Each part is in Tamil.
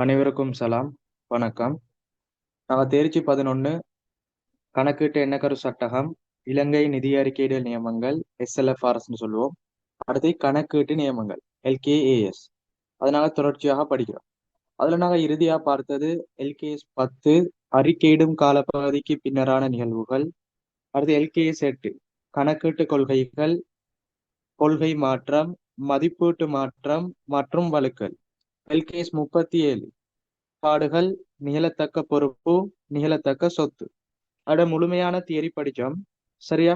அனைவருக்கும் சலாம். வணக்கம். நாங்க தேர்ச்சி 11 கணக்கீட்டு எண்ணக்கரு சட்டகம், இலங்கை நிதி அறிக்கையிடல் நியமங்கள், SLFRSன்னு சொல்லுவோம். அடுத்து கணக்கீட்டு நியமங்கள், LKAS. அதை நாங்க தொடர்ச்சியாக படிக்கிறோம். அதுல நாங்க இறுதியா பார்த்தது LKS 10 அறிக்கையிடும் காலப்பகுதிக்கு பின்னரான நிகழ்வுகள். அடுத்து LKS 8 கணக்கீட்டு கொள்கைகள், கொள்கை மாற்றம், மதிப்பீட்டு மாற்றம் மற்றும் வழுக்கல். LKS 37 பாடுகள், நிகழத்தக்க பொறுப்பு, நிகழத்தக்க சொத்து. அட முழுமையான தியரி படிச்சோம். சரியா?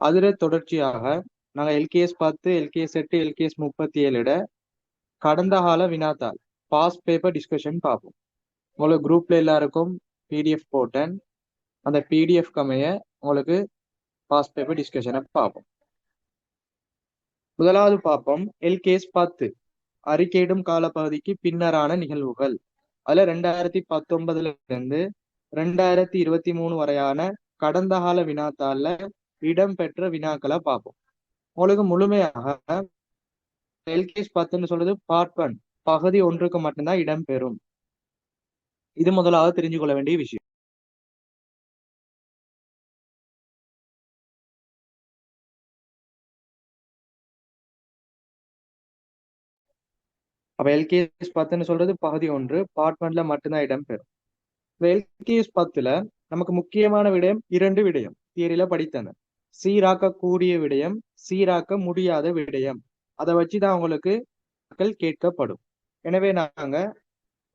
அதுல தொடர்ச்சியாக நாங்க LKS 10, LKS 8, LKS 37 கடந்த கால வினாத்தாள் பாஸ் பேப்பர் டிஸ்கஷன் பார்ப்போம். உங்களுக்கு குரூப்ல எல்லாருக்கும் PDF போட்டேன். அந்த PDF கமைய உங்களுக்கு பாஸ் பேப்பர் டிஸ்கஷனை பார்ப்போம். முதலாவது பார்ப்போம் LKS 10 அறிக்கையிடும் காலப்பகுதிக்கு பின்னரான நிகழ்வுகள். அதுல 2019 இருந்து 2023 வரையான கடந்த கால வினாத்தாள்ல இடம்பெற்ற வினாக்களை பார்ப்போம். உங்களுக்கு முழுமையாக LKS 10 சொல்றது பார்ட் 1 பகுதி 1க்கு மட்டும்தான் இடம்பெறும். இது முதலாவது தெரிஞ்சு கொள்ள வேண்டிய விஷயம். அப்ப LKS 10 சொல்றது பகுதி 1 பார்ட் 1ல மட்டும்தான் இடம்பெறும். LKS 10ல நமக்கு முக்கியமான விடயம் 2 விடயம் தியரியில படித்தன. சீராக்கக்கூடிய விடயம், சீராக்க முடியாத விடயம். அதை வச்சுதான் உங்களுக்கு கேட்கப்படும். எனவே நாங்க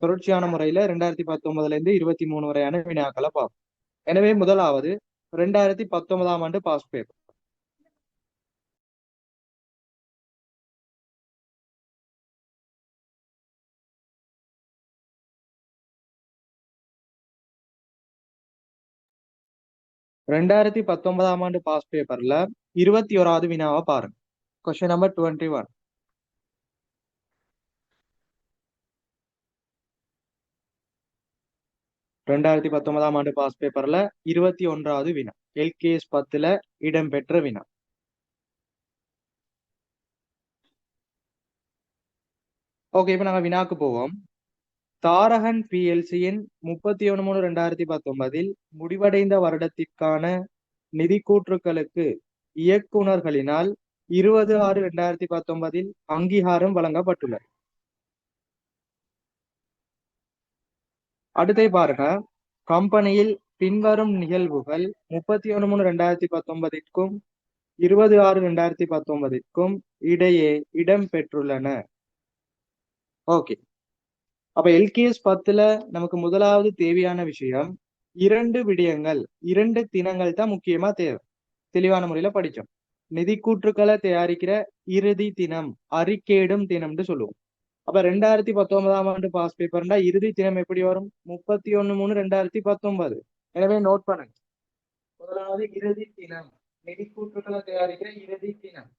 தொடர்ச்சியான முறையில 2019 இருந்து 23 வரையான வினாக்களை பார்ப்போம். எனவே முதலாவது 2019 ஆண்டு பாஸ் பேப்பர். ரெண்டாயிரத்தி 19 ஆண்டு பாஸ் பேப்பர்ல 21வது வினாவை பாருங்க. Question number 21. ரெண்டாயிரத்தி 19 ஆண்டு பாஸ் பேப்பர்ல 21வது வினா LKS 10ல இடம்பெற்ற வினா. ஓகே, இப்ப நாங்க வினாக்கு போவோம். தாரகன் PLCயின் 31/3/2019 முடிவடைந்த வருடத்திற்கான நிதி கூற்றுக்களுக்கு இயக்குனர்களினால் 20/6/2019 அங்கீகாரம் வழங்கப்பட்டுள்ளது. அடுத்தே பாருங்க, கம்பெனியில் பின்வரும் நிகழ்வுகள் 31/3/2019க்கும் 20/6/2019க்கும் இடையே இடம்பெற்றுள்ளன. ஓகே, அப்ப LKS 10ல நமக்கு முதலாவது தேவையான விஷயம் 2 விடயங்கள், 2 தினங்கள் தான் முக்கியமா தேவை. தெளிவான முறையில படிச்சோம். நிதி கூற்றுக்களை தயாரிக்கிற இறுதி தினம், அறிக்கையிடும் தினம்னு சொல்லுவோம். அப்ப 2019 ஆண்டு பாஸ் பேப்பர்னா இறுதி தினம் எப்படி வரும்? 31/3/2019. எனவே நோட் பண்ணுங்க. முதலாவது இறுதி தினம், நிதி கூற்றுக்களை தயாரிக்கிற இறுதி தினம்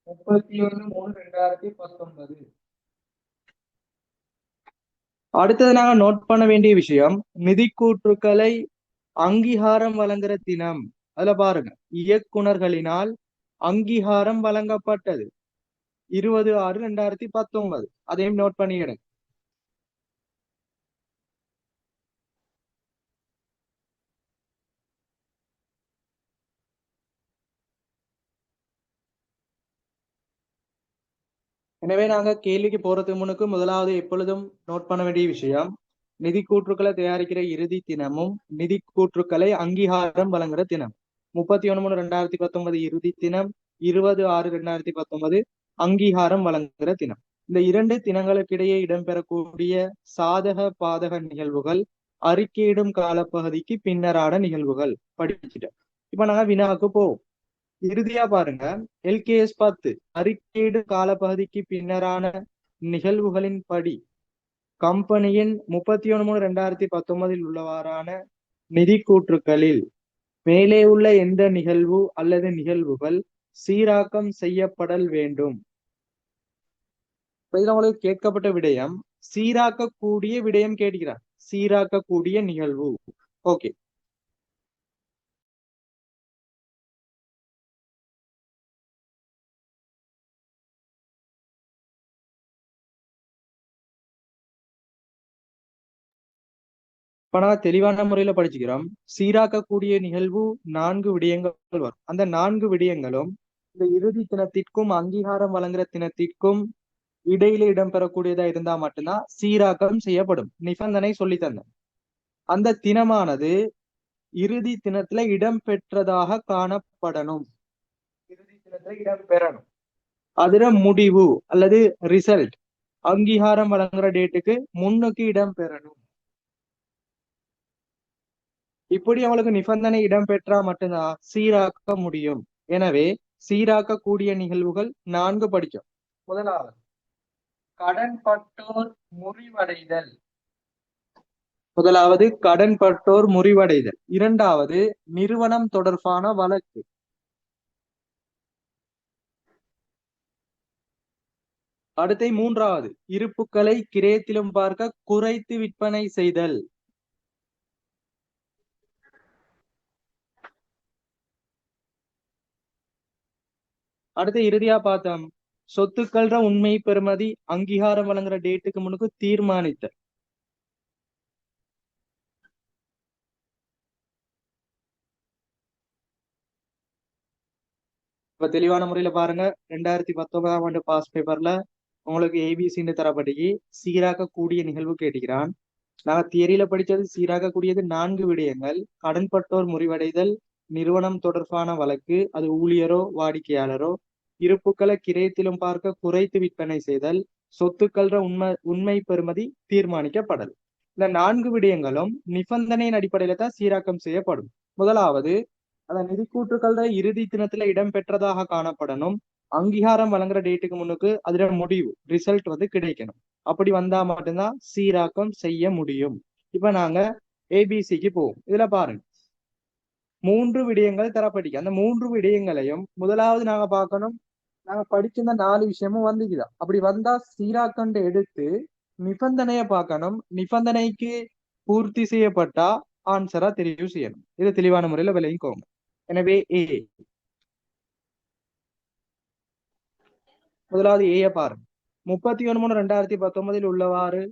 31/3/2019. அடுத்தது நாங்க நோட் பண்ண வேண்டிய விஷயம் நிதி கூற்றுக்களை அங்கீகாரம் வழங்குற தினம். அதுல பாருங்க, இயக்குனர்களினால் அங்கீகாரம் வழங்கப்பட்டது 20/6/2019. அதையும் நோட் பண்ணிடுங்க. எனவே நாங்க கேள்விக்கு போறதுக்கு முன்னுக்கு முதலாவது எப்பொழுதும் நோட் பண்ண வேண்டிய விஷயம் நிதி கூற்றுக்களை தயாரிக்கிற இறுதி தினமும் நிதி கூற்றுக்களை அங்கீகாரம் வழங்குற தினம். 31/3/2019 இறுதி தினம், 20/6/2019 அங்கீகாரம் வழங்குகிற தினம். இந்த 2 தினங்களுக்கிடையே இடம்பெறக்கூடிய சாதக பாதக நிகழ்வுகள் அறிக்கையிடும் காலப்பகுதிக்கு பின்னரான நிகழ்வுகள் படிச்சுட்டோம். இப்ப நாங்க வினாவுக்கு போவோம். இறுதியா பாருங்க, LKS 10 அறிக்கையிடு காலப்பகுதிக்கு பின்னரான நிகழ்வுகளின் படி கம்பெனியின் 31/3/2019 உள்ளவாறான நிதி கூற்றுக்களில் மேலே உள்ள எந்த நிகழ்வு அல்லது நிகழ்வுகள் சீராக்கம் செய்யப்படல் வேண்டும். இதுல உங்களுக்கு கேட்கப்பட்ட விடயம் சீராக்கக்கூடிய விடயம் கேட்கிறார். சீராக்கக்கூடிய நிகழ்வு. ஓகே, இப்ப நான் தெளிவான முறையில படிச்சுக்கிறோம். சீராக்கக்கூடிய நிகழ்வு 4 விடயங்கள் வரும். அந்த 4 விடயங்களும் இந்த இறுதி தினத்திற்கும் அங்கீகாரம் வழங்குற தினத்திற்கும் இடையில இடம்பெறக்கூடியதா இருந்தா மட்டும்தான் சீராக்கம் செய்யப்படும். நிபந்தனை சொல்லி தந்தேன். அந்த தினமானது இறுதி தினத்துல இடம்பெற்றதாக காணப்படணும். இறுதி தினத்துல இடம்பெறணும். அதுல முடிவு அல்லது ரிசல்ட் அங்கீகாரம் வழங்குற டேட்டுக்கு முன்னுக்கு இடம்பெறணும். இப்படி அவளுக்கு நிபந்தனை இடம்பெற்றா மட்டும்தான் சீராக்க முடியும். எனவே சீராக்கக்கூடிய நிகழ்வுகள் 4 படிக்கும். முதலாவது கடன்பட்டோர் முறிவடைதல். இரண்டாவது நிறுவனம் தொடர்பான வழக்கு. அடுத்த 3வது இருப்புக்களை கிரயத்திலும் பார்க்க குறைத்து விற்பனை செய்தல். அடுத்து இறுதியா பார்த்தோம் சொத்துக்கள்ற உண்மை பெறுமதி அங்கீகாரம் வழங்குற டேட்டுக்கு முன்னுக்கு தீர்மானித்தல். இப்ப தெளிவான முறையில பாருங்க, 2019ஆம் ஆண்டு பாஸ் பேப்பர்ல உங்களுக்கு ஏபிசின்னு தரப்பட்டிக்கு சீராக்கக்கூடிய நிகழ்வு கேட்டுக்கிறான். நாங்க தியரியில படிச்சது சீராக்கக்கூடியது 4 விடயங்கள். கடன்பட்டோர் முறிவடைதல், நிறுவனம் தொடர்பான வழக்கு, அது ஊழியரோ வாடிக்கையாளரோ, இருப்புக்களை கிரயத்திலும் பார்க்க குறைத்து விற்பனை செய்தல், சொத்துக்கள்ற உண்மை பெறுமதி தீர்மானிக்கப்படல். இந்த 4 விடயங்களும் நிபந்தனையின் அடிப்படையில தான் சீராக்கம் செய்யப்படும். முதலாவது அந்த நிதிக்கூற்றுக்கள்ற இறுதி தினத்துல இடம்பெற்றதாக காணப்படணும். அங்கீகாரம் வழங்குற டேட்டுக்கு முன்னுக்கு அதுல முடிவு ரிசல்ட் கிடைக்கணும். அப்படி வந்தா மட்டும்தான் சீராக்கம் செய்ய முடியும். இப்ப நாங்க ஏபிசிக்கு போவோம். இதுல பாருங்க 3 விடயங்கள் தரப்பட்டிக்கு. அந்த 3 விடயங்களையும் முதலாவது நாங்க பார்க்கணும். நாங்க படிச்சிருந்த 4 விஷயமும் வந்துக்குதா. அப்படி வந்தா சீராக்கண்டு எடுத்து நிபந்தனைய பார்க்கணும். நிபந்தனைக்கு பூர்த்தி செய்யப்பட்டா ஆன்சரா தெரிவு செய்யணும். இது தெளிவான முறையில விளங்கிக்கோங்க. எனவே முதலாவது ஏய பாருங்க. 31/3/2019 உள்ளவாறு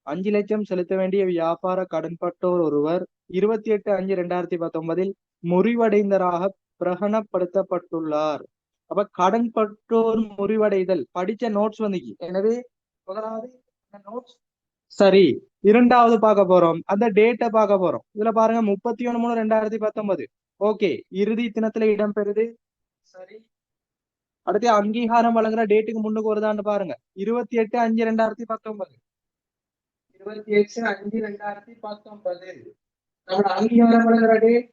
5 லட்சம் செலுத்த வேண்டிய வியாபார கடன்பட்டோர் ஒருவர் 28/5/2019 முறிவடைந்தராக பிரகடனப்படுத்தப்பட்டுள்ளார். அப்ப கடன்பட்டோர் முறிவடைதல் படிச்ச நோட்ஸ் வந்துச்சு. எனவே முதலாவது நோட்ஸ் சரி. இரண்டாவது பார்க்க போறோம், அந்த டேட்டை பார்க்க போறோம். இதுல பாருங்க 31/3/2019 ஓகே, இறுதி தினத்துல இடம்பெறுது. சரி. அடுத்து அங்கீகாரம் வழங்குற டேட்டுக்கு முன்னுக்கு வருதான்னு பாருங்க. 28/5/2019 28/5/2019 நம்மளோட அங்கீகாரம் வழங்குற டேட்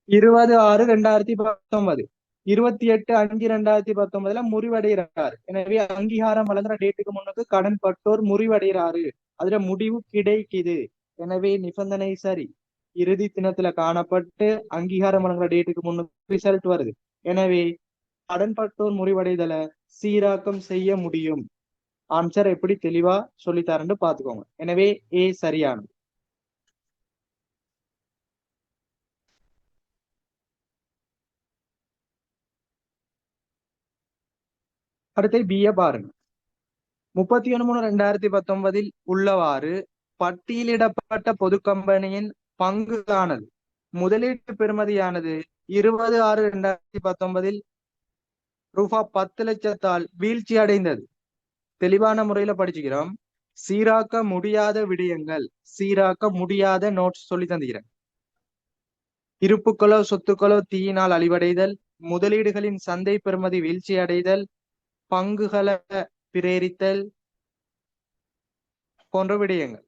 20/6/2019 28/5/2019 முறிவடைகிறாரு. எனவே அங்கீகாரம் வழங்குற டேட்டுக்கு முன்னுக்கு கடன் பட்டோர் முறிவடைகிறாரு. அதுல முடிவு கிடைக்குது. எனவே நிபந்தனை சரி. இறுதி தினத்துல காணப்பட்டு அங்கீகாரம் வழங்குற டேட்டுக்கு முன்னுக்கு ரிசல்ட் வருது. எனவே கடன்பட்டோர் முறிவடைதலை சீராக்கம் செய்ய முடியும். ஆன்சர் எப்படி தெளிவா சொல்லித்தரேன்னு பாத்துக்கோங்க. எனவே ஏ சரியானது. அடுத்து பிஏ பாருங்க. 31/3/2019 உள்ளவாறு பட்டியலிடப்பட்ட பொது கம்பெனியின் பங்குதானது முதலீட்டு பெறுமதியானது 20/6/2019 ரூபாய் 10 லட்சத்தால் வீழ்ச்சி அடைந்தது. தெளிவான முறையில படிச்சுக்கிறோம். சீராக்க முடியாத விடயங்கள், சீராக்க முடியாத நோட்ஸ் சொல்லி தந்துக்கிறேன். இருப்புக்களோ சொத்துக்களோ தீயினால் அழிவடைதல், முதலீடுகளின் சந்தை பெறுமதி வீழ்ச்சி அடைதல், பங்குகளை பிரேரித்தல் போன்ற விடயங்கள்.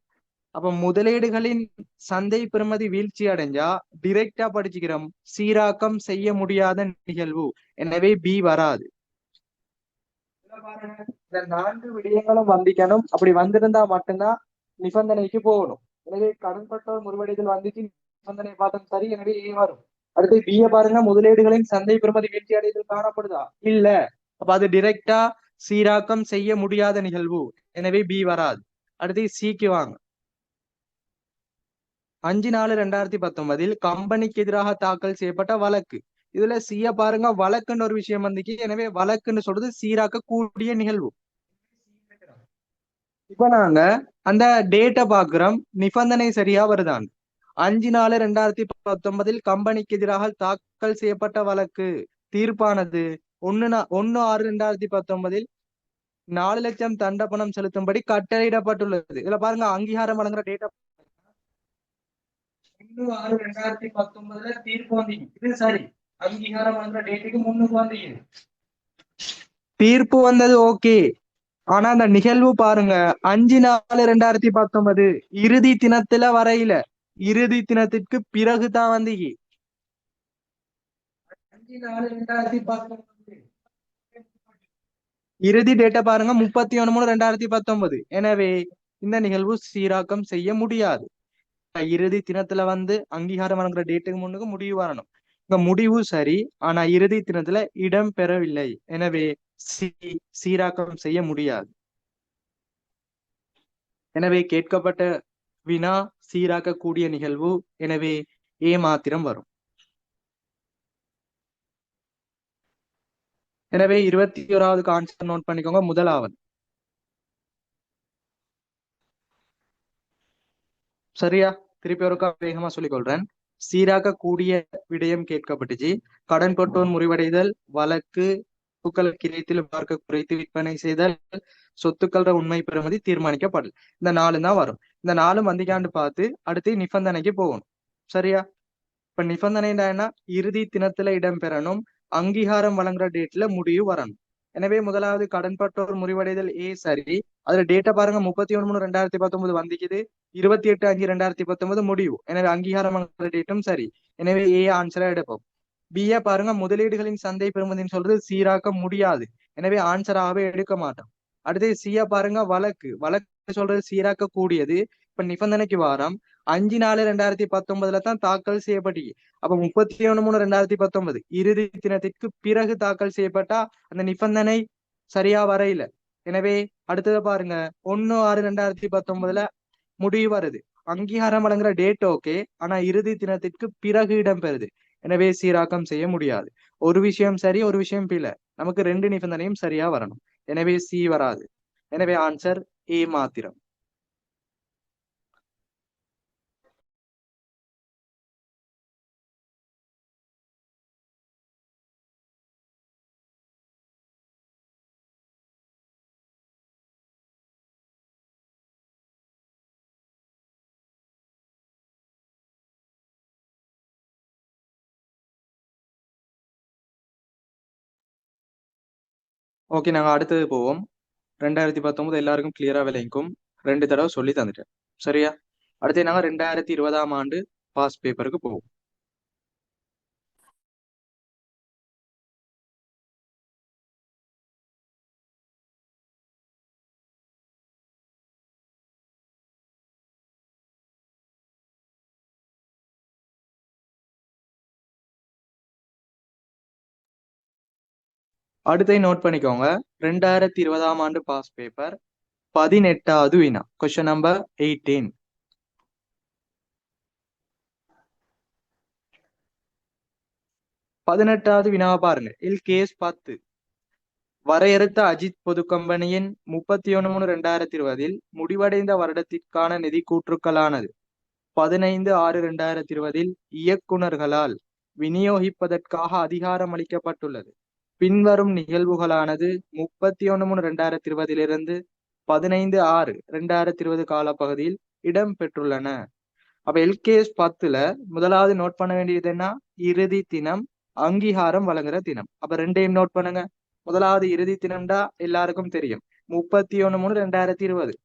அப்ப முதலீடுகளின் சந்தை பெறுமதி வீழ்ச்சி அடைஞ்சா டிரெக்டா படிச்சுக்கிறோம் சீராக்கம் செய்ய முடியாத நிகழ்வு. எனவே பி வராது. இந்த 4 விடயங்களும் வந்திக்கணும். அப்படி வந்திருந்தா மட்டும்தான் நிபந்தனைக்கு போகணும். எனவே கடன்பட்டோர் முறிவடைதல் வந்துச்சு, நிபந்தனை பார்த்தோம் சரி. எனவே ஏ வரும். அடுத்து பிஏ பாருங்க. முதலீடுகளின் சந்தை பெறுமதி வீழ்ச்சி அடைதல் காணப்படுதா? இல்ல. அப்ப அது டிரெக்டா சீராக்கம் செய்ய முடியாத நிகழ்வு. எனவே பி வராது. அடுத்து சிக்கு வாங்க. 5/4/2019 கம்பெனிக்கு எதிராக தாக்கல் செய்யப்பட்ட வழக்கு. இதுல சிய பாருங்க, வழக்குன்னு ஒரு விஷயம் வந்துச்சு. எனவே வழக்குன்னு சொல்றது சீராக்க கூடிய நிகழ்வு. இப்ப நாங்க அந்த டேட்டை பாக்குறோம், நிபந்தனை சரியா வருதான். 5/4/2019 கம்பெனிக்கு எதிராக தாக்கல் செய்யப்பட்ட வழக்கு தீர்ப்பானது 1/6/2019 4 லட்சம் தண்ட பணம் செலுத்தும்படி கட்டளையிடப்பட்டுள்ளது. இதுல பாருங்க அங்கீகாரம் வழங்குற டேட்டா 1/6/2019 தீர்ப்பு வந்தீங்க. இது சரி, அங்கீகாரம் வழங்குற டேட்டுக்கு முன்னுக்கு வந்தீங்க, தீர்ப்பு வந்தது ஓகே. ஆனா அந்த நிகழ்வு பாருங்க 5/4/2019 இறுதி தினத்துல வரையில, இறுதி தினத்திற்கு பிறகுதான் வந்தீங்க. 5/4/2019 இறுதி டேட்டா பாருங்க 31/3/2019. எனவே இந்த நிகழ்வு சீராக்கம் செய்ய முடியாது. இறுதி தினத்துல வந்து அங்கீகாரம் வழங்குற டேட்டுக்கு முன்னுக்கு முடிவு வரணும். இங்க முடிவு சரி, ஆனா இறுதி தினத்துல இடம் பெறவில்லை. எனவே சீராக்கம் செய்ய முடியாது. எனவே கேட்கப்பட்ட வினா சீராக்கக்கூடிய நிகழ்வு. எனவே ஏ மாத்திரம் வரும். எனவே 21வது ஆன்சர் நோட் பண்ணிக்கோங்க. முதலாவது சரியா? திருப்பி ஒருக்கா வேகமா சொல்லிக் கொள்றேன். சீராக்கக்கூடிய விடயம் கேட்கப்பட்டுச்சு. கடன் கொட்டோன் முறிவடைதல், வழக்கு, சொத்துக்கள் கிரயத்தில் பார்க்க குறைத்து விற்பனை செய்தல், சொத்துக்கள உண்மை பெறுமதி தீர்மானிக்கப்படல். இந்த 4 தான் வரும். இந்த 4 வந்திக்காண்டு பார்த்து அடுத்து நிபந்தனைக்கு போகணும். சரியா? இப்ப நிபந்தனை என்ன? இறுதி தினத்துல இடம்பெறணும், அங்கீகாரம் வழங்குற டேட்ல முடிவு வரணும். எனவே முதலாவது கடன்பட்டோர் முறிவடைதல் ஏ சரி. அதுல டேட்டா பாருங்க 31/3/2019 வந்திக்குது, 28/5/2019 முடிவு. எனவே அங்கீகாரம் வழங்குற டேட்டும் சரி. எனவே ஏ ஆன்சரா எடுப்போம். பிஏ பாருங்க முதலீடுகளின் சந்தை பெறுமதின்னு சொல்றது சீராக்க முடியாது. எனவே ஆன்சராகவே எடுக்க மாட்டோம். அடுத்து சியா பாருங்க வழக்கு சொல்றது சீராக்க கூடியது. இப்ப நிபந்தனைக்கு வாரம் 5/4/2019 தான் தாக்கல் செய்யப்பட்டு, அப்ப 31/3/2019 இறுதி தினத்திற்கு பிறகு தாக்கல் செய்யப்பட்டா அந்த நிபந்தனை சரியா வரையில. எனவே அடுத்தது பாருங்க 1/6/2019 முடிவு வருது. அங்கீகாரம் வழங்குற டேட் ஓகே, ஆனா இறுதி தினத்திற்கு பிறகு இடம்பெறுது. எனவே சீராக்கம் செய்ய முடியாது. ஒரு விஷயம் சரி, ஒரு விஷயம் பிழை. நமக்கு 2 நிபந்தனையும் சரியா வரணும். எனவே சி வராது. எனவே ஆன்சர் ஏ மாத்திரம். ஓகே, நாங்க அடுத்தது போவோம். 2019 எல்லாருக்கும் கிளியரா விளங்கிக்கும். 2 தடவை சொல்லி தந்துட்டேன். சரியா? அடுத்து நாங்க 2020ஆம் ஆண்டு பாஸ் பேப்பருக்கு போவோம். அடுத்தை நோட் பண்ணிக்கோங்க. 2020ஆம் ஆண்டு பாஸ் பேப்பர் 18வது வினா. Question number 18. 18வது வினாவை பாருங்க. கேஸ் 10 வரையறுத்த அஜித் பொது கம்பெனியின் 31/3/2020 முடிவடைந்த வருடத்திற்கான நிதி கூற்றுக்களானது 15/6/2020 இயக்குனர்களால் விநியோகிப்பதற்காக அதிகாரம் அளிக்கப்பட்டுள்ளது. பின்வரும் நிகழ்வுகளானது 31/3/2020 15/6/2020 காலப்பகுதியில் இடம்பெற்றுள்ளன. அப்ப எல்கேஎஸ் 10ல முதலாவது நோட் பண்ண வேண்டியது என்ன? இறுதி தினம், அங்கீகாரம் வழங்குற தினம். அப்ப 2யும் நோட் பண்ணுங்க. முதலாவது இறுதி தினம்டா எல்லாருக்கும் தெரியும், 31/3/2020.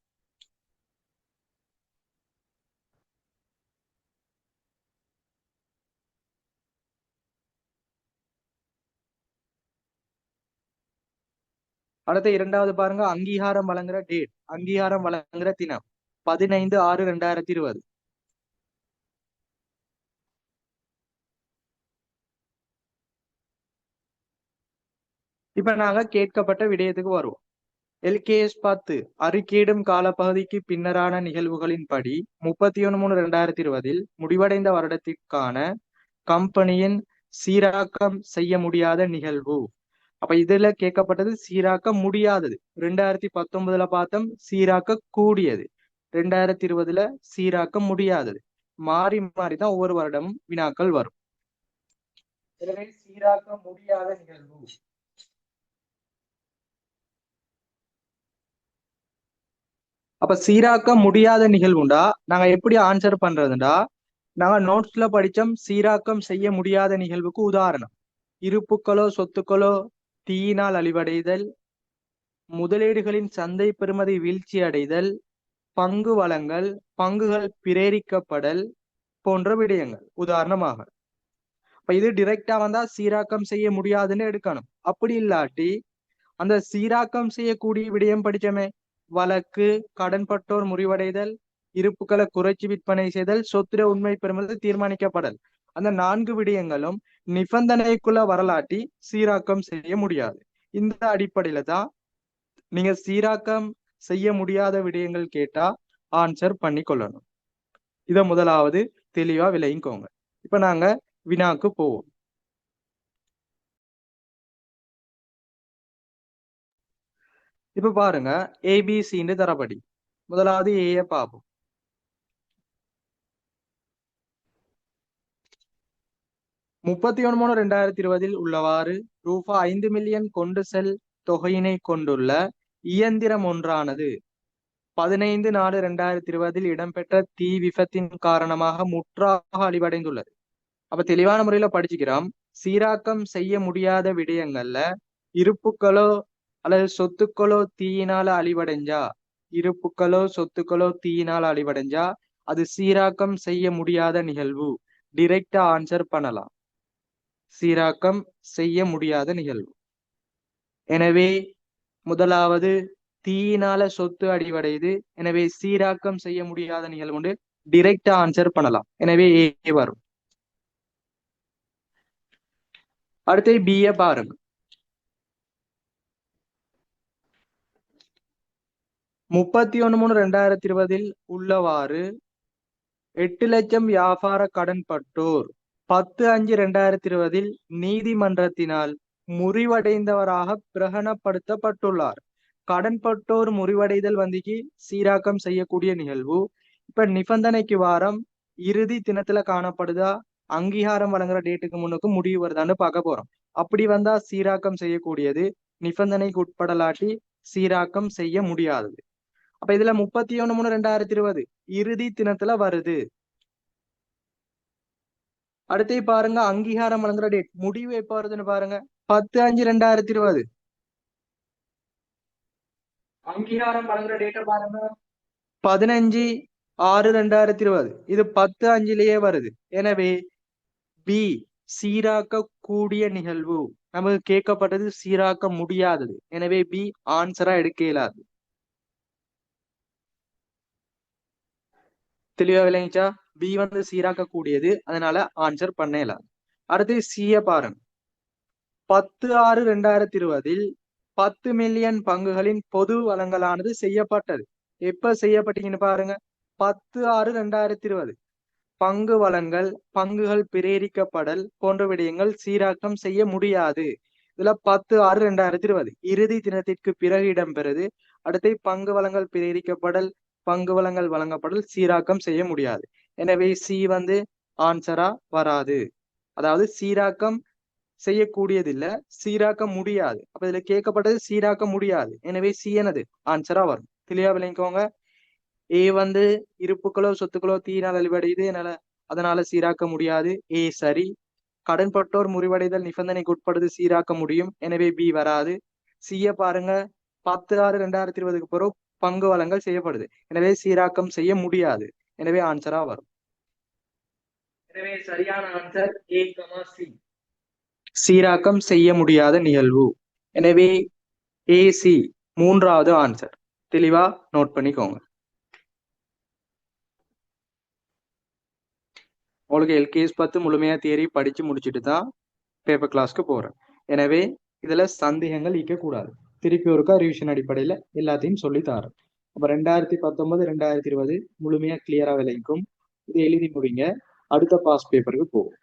அடுத்த 2வது பாருங்க, அங்கீகாரம் வழங்குற டேட், அங்கீகாரம் வழங்குற தினம் 15/6/2020. இப்ப நாங்க கேட்கப்பட்ட விடயத்துக்கு வருவோம். எல்கேஎஸ் 10 அறிக்கையிடும் காலப்பகுதிக்கு பின்னரான நிகழ்வுகளின்படி 31/3/2020 முடிவடைந்த வருடத்திற்கான கம்பெனியின் சீராக்கம் செய்ய முடியாத நிகழ்வு. அப்ப இதுல கேட்கப்பட்டது சீராக்க முடியாதது. 2019 பார்த்தோம் சீராக்க கூடியது, 2020 சீராக்க முடியாதது. மாறி மாறி தான் ஒவ்வொரு வருடமும் வினாக்கள் வரும். எனவே சீராக்க முடியாத நிகழ்வு. அப்ப சீராக்க முடியாத நிகழ்வுண்டா நாங்க எப்படி ஆன்சர் பண்றதுண்டா, நாங்க நோட்ஸ்ல படிச்சோம் சீராக்கம் செய்ய முடியாத நிகழ்வுக்கு உதாரணம் இருப்புக்களோ சொத்துக்களோ தீயினால் அழிவடைதல், முதலீடுகளின் சந்தை பெறுமதி வீழ்ச்சி அடைதல், பங்கு வளங்கள் பங்குகள் பிரேரிக்கப்படல் போன்ற விடயங்கள் உதாரணமாக. இப்ப இது டிரெக்டா வந்தா சீராக்கம் செய்ய முடியாதுன்னு எடுக்கணும். அப்படி இல்லாட்டி அந்த சீராக்கம் செய்யக்கூடிய விடயம் படிச்சோமே, வழக்கு, கடன்பட்டோர் முறிவடைதல், இருப்புக்களை குறைச்சி விற்பனை செய்தல், சொத்துட உண்மை பெறுவது தீர்மானிக்கப்படல், அந்த 4 விடயங்களும் நிபந்தனைக்குள்ள வரலாற்றி சீராக்கம் செய்ய முடியாது. இந்த அடிப்படையில தான் நீங்க சீராக்கம் செய்ய முடியாத விடயங்கள் கேட்டா ஆன்சர் பண்ணி கொள்ளணும். இத முதலாவது தெளிவா விளங்கிக்கோங்க. இப்ப நாங்க வினாக்கு போவோம். இப்ப பாருங்க, ஏபிசின்னு தரப்படி முதலாவது ஏய பார்ப்போம். 31/3/2020 உள்ளவாறு ரூபா 5 மில்லியன் கொண்டு செல் தொகையினை கொண்டுள்ள இயந்திரம் ஒன்றானது 15/4/2020 இடம்பெற்ற தீ விபத்தின் காரணமாக முற்றாக அழிவடைந்துள்ளது. அப்ப தெளிவான முறையில படிச்சுக்கிறோம். சீராக்கம் செய்ய முடியாத விடயங்கள்ல இருப்புக்களோ அல்லது சொத்துக்களோ தீயினால அழிவடைஞ்சா, இருப்புக்களோ சொத்துக்களோ தீயினால அழிவடைஞ்சா அது சீராக்கம் செய்ய முடியாத நிகழ்வு. டிரெக்டா ஆன்சர் பண்ணலாம். சீராக்கம் செய்ய முடியாத நிகழ்வு. எனவே முதலாவது தீயினால சொத்து அழிவடையுது. எனவே சீராக்கம் செய்ய முடியாத நிகழ்வு உண்டு. டிரெக்டா ஆன்சர் பண்ணலாம். எனவே ஏ வரும். அடுத்து பிஏ பாருங்க. 31/3/2020 உள்ளவாறு 8 லட்சம் வியாபார கடன்பட்டோர் 10/5/2020 நீதிமன்றத்தினால் முறிவடைந்தவராக பிரகடனப்படுத்தப்பட்டுள்ளார். கடன்பட்டோர் முறிவடைதல் வந்திக்கு சீராக்கம் செய்யக்கூடிய நிகழ்வு. இப்ப நிபந்தனைக்கு வாரம் இறுதி தினத்துல காணப்படுதா, அங்கீகாரம் வழங்குற டேட்டுக்கு முன்னுக்கு முடிவு வருதான்னு பார்க்க போறோம். அப்படி வந்தா சீராக்கம் செய்யக்கூடியது, நிபந்தனைக்கு உட்படலாட்டி சீராக்கம் செய்ய முடியாதது. அப்ப இதுல 31/3/2020 இறுதி தினத்துல வருது. அடுத்து பாருங்க, அங்கீகாரம் வழங்குற டேட் முடிவு எப்ப வருதுன்னு பாருங்க, 10/5/2020. அங்கீகாரம் வழங்குற டேட்டை பாருங்க, 15/6/2020. இது 10/5லயே வருது. எனவே பி சீராக்க கூடிய நிகழ்வு. நமக்கு கேட்கப்பட்டது சீராக்க முடியாதது. எனவே பி ஆன்சரா எடுக்க இயலாது. தெளிவா விளங்கிச்சா? பி வந்து சீராக்க கூடியது, அதனால ஆன்சர் பண்ண இயலாது. அடுத்து சிய பாருங்க. 10/6/2020 10 மில்லியன் பங்குகளின் பொது வழங்கலானது செய்யப்பட்டது. எப்ப செய்யப்பட்டீங்கன்னு பாருங்க, 10/6/2020. பங்கு வழங்கல் பங்குகள் பிரேரிக்கப்படல் போன்ற விடயங்கள் சீராக்கம் செய்ய முடியாது. இதுல 10/6/2020 இறுதி தினத்திற்கு பிறகு இடம்பெறுது. அடுத்து பங்கு வழங்கல் பிரேரிக்கப்படல் பங்கு வழங்கல் வழங்கப்படல் சீராக்கம் செய்ய முடியாது. எனவே சி வந்து ஆன்சரா வராது. அதாவது சீராக்கம் செய்யக்கூடியது இல்ல, சீராக்க முடியாது. அப்ப இதுல கேட்கப்பட்டது சீராக்க முடியாது. எனவே சி எனது ஆன்சரா வரும். தெளிவா விளங்கிக்கோங்க. ஏ வந்து இருப்புக்களோ சொத்துக்களோ தீயினால் அழிவடையுது, அதனால சீராக்க முடியாது. ஏ சரி. கடன்பட்டோர் முறிவடைதல் நிபந்தனைக்கு உட்படுது, சீராக்க முடியும். எனவே பி வராது. சிய பாருங்க, 10/6/2020 பிறகு பங்கு வழங்கல் செய்யப்படுது. எனவே சீராக்கம் செய்ய முடியாது. எனவே ஆன்சரா வரும். எனவே சரியான ஆன்சர் ஏ, சி. சீராக்கம் செய்ய முடியாத நிகழ்வு. எனவே ஏசி மூன்றாவது ஆன்சர். தெளிவா நோட் பண்ணிக்கோங்க. உங்களுக்கு எல்கேஎஸ் 10 முழுமையா தியரி படிச்சு முடிச்சுட்டு தான் பேப்பர் கிளாஸ்க்கு போறேன். எனவே இதுல சந்தேகங்கள் இருக்கக்கூடாது. திருப்பி ஒருக்கா ரிவிஷன் அடிப்படையில எல்லாத்தையும் சொல்லி தரேன். அப்ப 2019-2020 முழுமையா கிளியரா விளைவிக்கும். இது எழுதி முடிங்க. அடுத்த பாஸ் பேப்பருக்கு போகும்.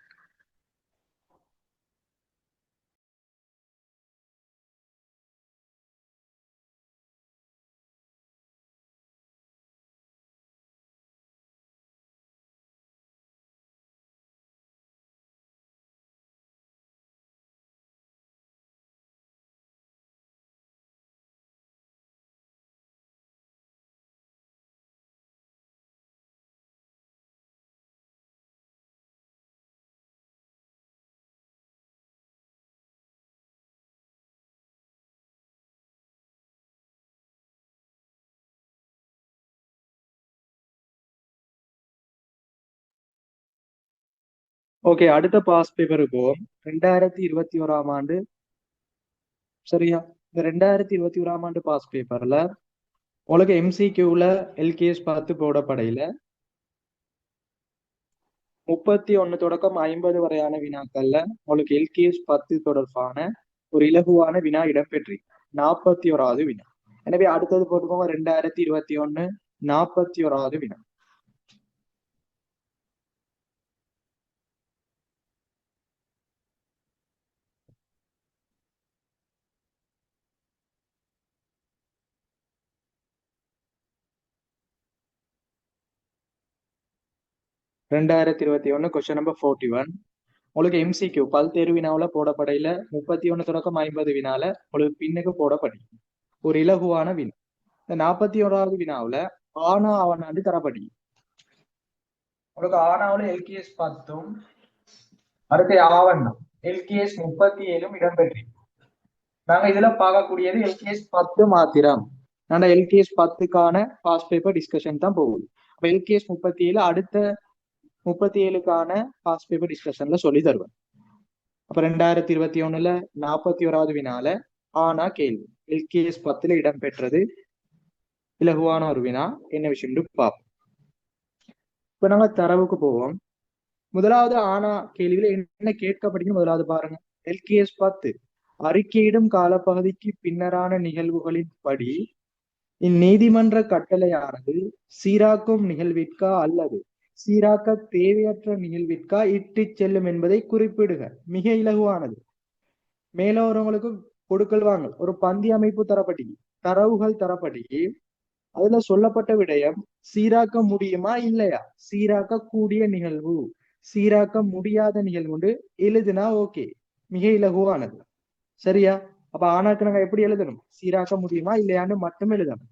ஓகே, அடுத்த பாஸ் பேப்பருக்கு போவோம். 2021 ஆண்டு. சரியா? இந்த 2021 ஆண்டு பாஸ் பேப்பர்ல உங்களுக்கு எம்சிக்யூல எல்கேஎஸ் பார்த்து போடப்படையில 31 தொடக்கம் 50 வரையான வினாக்கள்ல உங்களுக்கு எல்கேஎஸ் 10 தொடர்பான ஒரு இலகுவான வினா இடம்பெற்று 41வது வினா. எனவே அடுத்தது போட்டுக்கோங்க, 2021 41வது வினா. 2021 கொஸ்டின் நம்பர் 41. உங்களுக்கு எம்சிக்யூ பல் தேர்வு வினாவுல போடப்படையில 31 தொடக்கம் 50 வினால உங்களுக்கு பின்னுக்கு போடப்படி ஒரு இலகுவான வினா. இந்த 41வது வினாவுல ஆனா அவனாண்டு தரப்படி உங்களுக்கு ஆனாவுல எல்கேஎஸ் 10ம் அடுத்து ஆவண்ணம் எல்கேஎஸ் 37ம் இடம்பெற்று. நாங்க இதுல பார்க்கக்கூடியது எல்கேஎஸ் 10 மாத்திரம். நாங்க எல்கேஎஸ் 10க்கான பாஸ் பேப்பர் டிஸ்கஷன் தான் போகுது. அப்ப எல்கேஎஸ் 37 அடுத்த 37க்கான பாஸ் பேப்பர் டிஸ்கஷன்ல சொல்லி தருவேன். அப்ப 2021 41வது வினால ஆனா கேள்வி எல்கேஎஸ் 10 இடம்பெற்றது இலகுவான ஒரு வினா. என்ன விஷயம் பார்ப்போம். இப்ப நாங்க தரவுக்கு போவோம். முதலாவது ஆனா கேள்வியில என்ன கேட்கப்படுகிறது முதலாவது பாருங்க. எல்கேஎஸ் 10 அறிக்கையிடும் காலப்பகுதிக்கு பின்னரான நிகழ்வுகளின் படி இந்நீதிமன்ற கட்டளையானது சீராக்கும் நிகழ்விற்கா அல்லது சீராக்க தேவையற்ற நிகழ்விற்கா இட்டு செல்லும் என்பதை குறிப்பிடுக. மிக இலகுவானது. மேலோரங்களுக்கு கொடுக்கல் வாங்கல் ஒரு பந்தி அமைப்பு தரப்பட்டி தரவுகள் தரப்பட்டி அதுல சொல்லப்பட்ட விடயம் சீராக்க முடியுமா இல்லையா, சீராக்க கூடிய நிகழ்வு, சீராக்க முடியாத நிகழ்வு எழுதுனா ஓகே, மிக இலகுவானது. சரியா? அப்ப ஆனாக்கு நாங்க எப்படி எழுதணும், சீராக்க முடியுமா இல்லையான்னு மட்டும் எழுதணும்.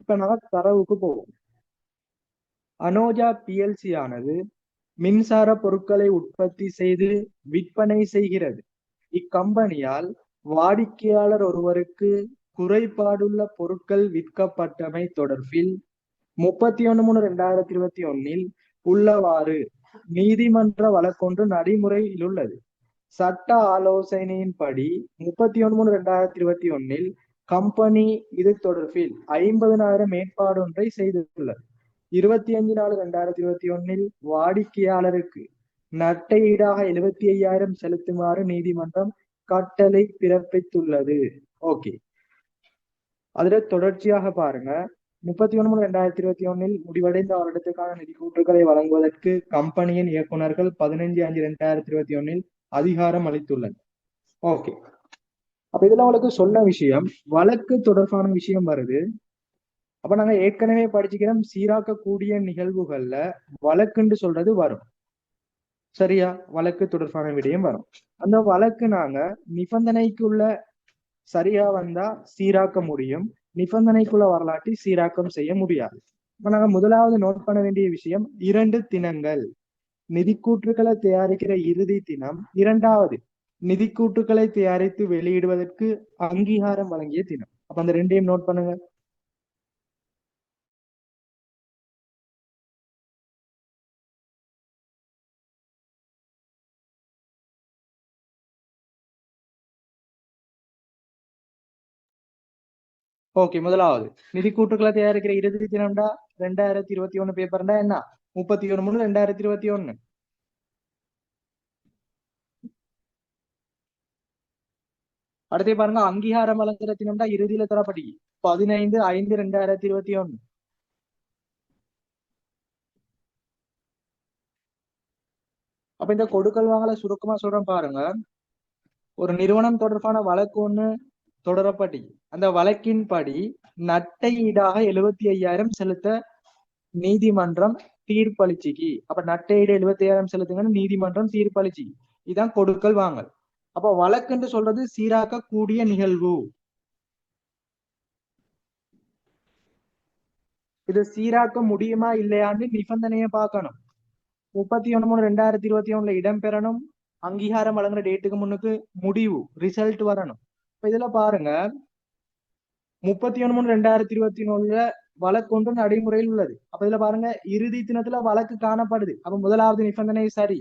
இப்ப நாங்க தரவுக்கு போவோம். அனோஜா பிஎல்சி ஆனது மின்சார பொருட்களை உற்பத்தி செய்து விற்பனை செய்கிறது. இக்கம்பெனியால் வாடிக்கையாளர் ஒருவருக்கு குறைபாடுள்ள பொருட்கள் விற்கப்பட்டமை தொடர்பில் 31/3/2021 உள்ளவாறு நீதிமன்ற வழக்கொன்று நடைமுறையில் உள்ளது. சட்ட ஆலோசனையின்படி 31/3/2021 கம்பெனி இது தொடர்பில் 50,000 மேற்பாடு ஒன்றை செய்துள்ளது. 25/4/2021 வாடிக்கையாளருக்கு நட்டையீடாக 75,000 செலுத்துமாறு நீதிமன்றம் கட்டளை பிறப்பித்துள்ளது. ஓகே, அதுல தொடர்ச்சியாக பாருங்க. 31/3/2021 முடிவடைந்த வருடத்துக்கான நிதி கூற்றுக்களை வழங்குவதற்கு கம்பெனியின் இயக்குநர்கள் 15/5/2021 அதிகாரம் அளித்துள்ளனர். ஓகே, அப்ப இதுல உங்களுக்கு சொன்ன விஷயம் வழக்கு தொடர்பான விஷயம் வருது. அப்ப நாங்க ஏற்கனவே படிச்சுக்கிறோம், சீராக்கக்கூடிய நிகழ்வுகள்ல வழக்குன்னு சொல்றது வரும். சரியா? வழக்கு தொடர்பான விடயம் வரும். அந்த வழக்கு நாங்க நிபந்தனைக்குள்ள சரியா வந்தா சீராக்க முடியும், நிபந்தனைக்குள்ள வரலாற்றி சீராக்கம் செய்ய முடியாது. இப்ப நாங்க முதலாவது நோட் பண்ண வேண்டிய விஷயம் 2 தினங்கள். நிதிக்கூற்றுக்களை தயாரிக்கிற இறுதி தினம், இரண்டாவது நிதிக்கூற்றுக்களை தயாரித்து வெளியிடுவதற்கு அங்கீகாரம் வழங்கிய தினம். அப்ப அந்த ரெண்டையும் நோட் பண்ணுங்க. ஓகே, முதலாவது நிதி கூட்டுக்களை தயாரிக்கிற இறுதி தினம்டா 2021 பேப்பர்டா என்ன 31/3/2021. அடுத்து பாருங்க, அங்கீகாரம் வழங்குற தினம்டா இறுதியில தரப்படி 15/5/2021. அப்ப இந்த கொடுக்கல் வாங்கல சுருக்கமா சொல்றேன் பாருங்க. ஒரு நிறுவனம் தொடர்பான வழக்கு ஒண்ணு தொடரப்படி அந்த வழக்கின்படி நட்டை ஈடாக 75,000 செலுத்த நீதிமன்றம் தீர்ப்பளிச்சுக்கு. அப்ப நட்டையீடு 75,000 செலுத்துங்கன்னு நீதிமன்றம் தீர்ப்பளிச்சு. இதான் கொடுக்கல் வாங்கல். அப்ப வழக்குன்னு சொல்றது சீராக்க கூடிய நிகழ்வு. இது சீராக்க முடியுமா இல்லையான்னு நிபந்தனையை பார்க்கணும். 31/3/2021 இடம்பெறணும். அங்கீகாரம் வழங்குற டேட்டுக்கு முன்னுக்கு முடிவு ரிசல்ட் வரணும். இப்ப இதுல பாருங்க, 31/3/2021 வழக்கு ஒன்று நடைமுறையில் உள்ளது. அப்ப இதுல பாருங்க, இறுதி தினத்துல வழக்கு காணப்படுது. அப்ப முதலாவது நிபந்தனை சரி.